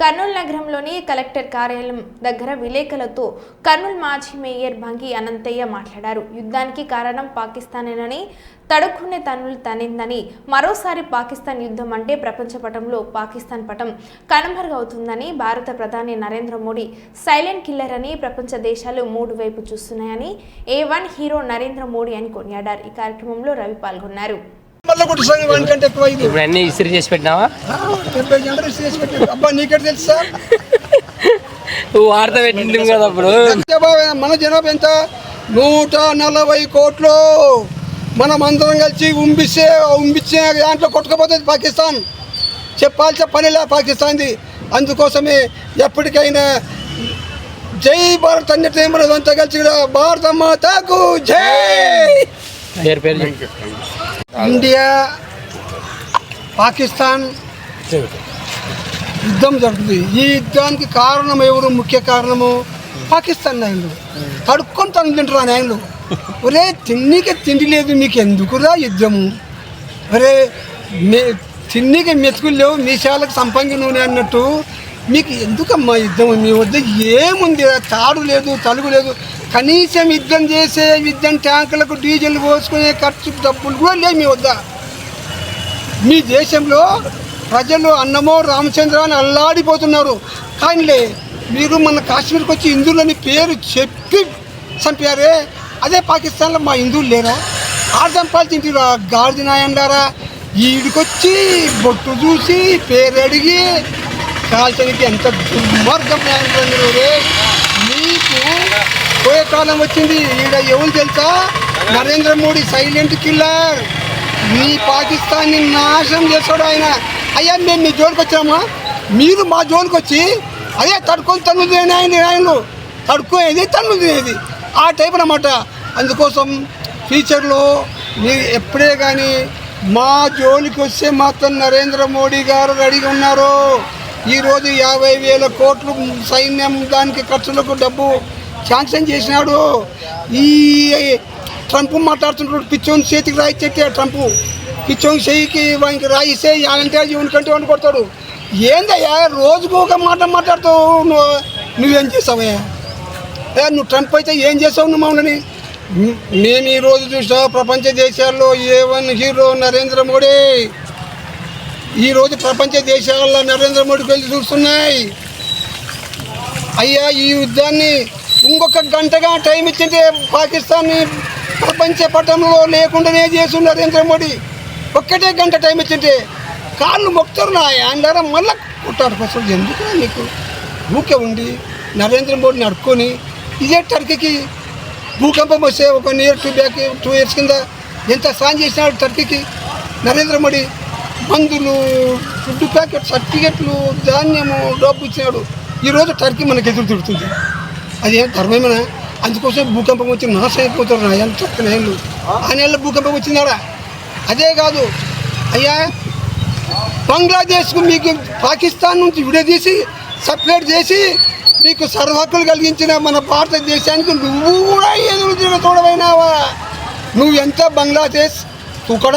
కర్నూలు నగరంలోని కలెక్టర్ కార్యాలయం దగ్గర విలేకరులతో కర్నూలు మాజీ మేయర్ బంగి అనంతయ్య మాట్లాడారు. యుద్ధానికి కారణం పాకిస్తానేనని, తడుక్కునే తన్నులు తనిందని, మరోసారి పాకిస్తాన్ యుద్ధం అంటే ప్రపంచ పటంలో పాకిస్తాన్ పటం కనుమరుగవుతుందని, భారత ప్రధాని నరేంద్ర మోడీ సైలెంట్ కిల్లర్ అని ప్రపంచ దేశాలు మూడు వైపు చూస్తున్నాయని, A1 హీరో నరేంద్ర మోడీ అని కొనియాడారు. ఈ కార్యక్రమంలో రవి పాల్గొన్నారు. అన్నీ ఇస్త్రీ చేసి పెట్టినావా? తెలుసా వార్త పెట్టింది కదా అప్పుడు. మన జనాభా ఎంత? 140 కోట్లు. మనం అందరం కలిసి ఉంపిచ్చే దాంట్లో కొట్టుకుపోతుంది పాకిస్తాన్. చెప్పాల్సిన పనిలే పాకిస్తాన్ది. అందుకోసమే ఎప్పటికైనా జై భారత్ అన్నట్టు మనదంతా కలిసి భారత మాతకు జై. ఇండియా పాకిస్తాన్ యుద్ధం జరుగుతుంది. ఈ యుద్ధానికి కారణం ఎవరు? ముఖ్య కారణము పాకిస్తాన్ నాయకులు. తడుక్కొని తను తింటారు ఆ నాయకులు. ఒరే తిన్నీకి తిండి లేదు, మీకు ఎందుకురా యుద్ధము? ఒరే తిన్నీకి మెతుకులు లేవు, మీసాలకు సంపంగి నూనె అన్నట్టు మీకు ఎందుకమ్మా యుద్ధం? మీ వద్ద ఏముంది? తాడు లేదు, తలుగు లేదు. కనీసం యుద్ధం చేసే ట్యాంకులకు డీజిల్ పోసుకునే ఖర్చు డబ్బులు కూడా లేవు మీ వద్ద. మీ దేశంలో ప్రజలు అన్నమో రామచంద్ర అని అల్లాడిపోతున్నారు. కానీ మీరు మన కాశ్మీర్కి వచ్చి హిందువులని పేరు చెప్పి చంపారే, అదే పాకిస్తాన్లో మా హిందువులు లేరా? ఆర్దంపాలు తింటారా గాడిద నాయండారా? ఈడికొచ్చి బొట్టు చూసి పేరు అడిగి కాల్చడానికి ఎంత దుర్మార్గం రే. మీకు పోయే కాలం వచ్చింది. ఈడ ఎవరు తెలుసా? Narendra Modi silent killer. మీ పాకిస్తాన్ని నాశనం చేస్తాడు ఆయన. అయ్యా మేము మీ జోలికి వచ్చామా? మీరు మా జోలికి వచ్చి అదే తడుకొని తన్ను తినేది, ఆయనలు తడుకునేది తన్ను తినేది ఆ టైప్ అన్నమాట. అందుకోసం ఫ్యూచర్లో మీరు ఎప్పుడే కానీ మా జోలికి వస్తే మాత్రం నరేంద్ర మోడీ గారు రెడీగా ఉన్నారు. ఈరోజు 50,000 కోట్లు సైన్యం దానికి ఖర్చులకు డబ్బు శాంక్షన్ చేసినాడు. ఈ ట్రంప్ మాట్లాడుతుంటాడు, పిచ్చోని చేతికి రాయిచ్చే ట్రంప్. పిచ్చోని చేయికి వానికి రాయిస్తే అంటే ఇవనికంటే వాడిని కొడతాడు. ఏందయ్యా రోజుకు ఒక మాట మాట్లాడుతావు? నువ్వేం చేసావయ్యా? నువ్వు ట్రంప్ అయితే ఏం చేసావు నువ్వు మమ్మల్ని? మేము ఈరోజు చూసా ప్రపంచ దేశాల్లో A1 హీరో నరేంద్ర మోడీ. ఈరోజు ప్రపంచ దేశాల్లో నరేంద్ర మోడీకి వెళ్ళి చూస్తున్నాయి. అయ్యా ఈ యుద్ధాన్ని ఇంకొక గంటగా టైం ఇచ్చింటే పాకిస్తాన్ని ప్రపంచ పటంలో లేకుండానే చేసి నరేంద్ర మోడీ. ఒక్కటే గంట టైం ఇచ్చింటే కాళ్ళు మొక్కుతారు నా ఆయన మళ్ళీ కొట్టాడు. అసలు ఎందుకు నీకు ఊకే ఉండి నరేంద్ర మోడీని అడుక్కొని ఇదే టర్కీకి భూకంపం వస్తే ఒక నియర్ 2 ఇయర్స్ కింద ఎంత సాయం చేసినాడు టర్కీకి నరేంద్ర మోడీ. మందులు, ఫుడ్ ప్యాకెట్, సర్టిఫికెట్లు, ధాన్యము, డబ్బు ఇచ్చినాడు. ఈరోజు టర్కీ మనకు ఎదురు తిడుతుంది. అది ఏం ధర్మమేనా? అందుకోసం భూకంపం వచ్చి నాశనం అయిపోతారు నా ఆయన చక్కని ఏళ్ళు. ఆ నెలలో భూకంపం వచ్చిందాడా? అదే కాదు అయ్యా, బంగ్లాదేశ్కు మీకు పాకిస్తాన్ నుంచి విడదీసి సపరేట్ చేసి మీకు సర్వహక్కులు కలిగించిన మన భారతదేశానికి నువ్వు కూడా ఎదురు తిరగ తోడవైనావా? నువ్వు ఎంత బంగ్లాదేశ్ తుకడ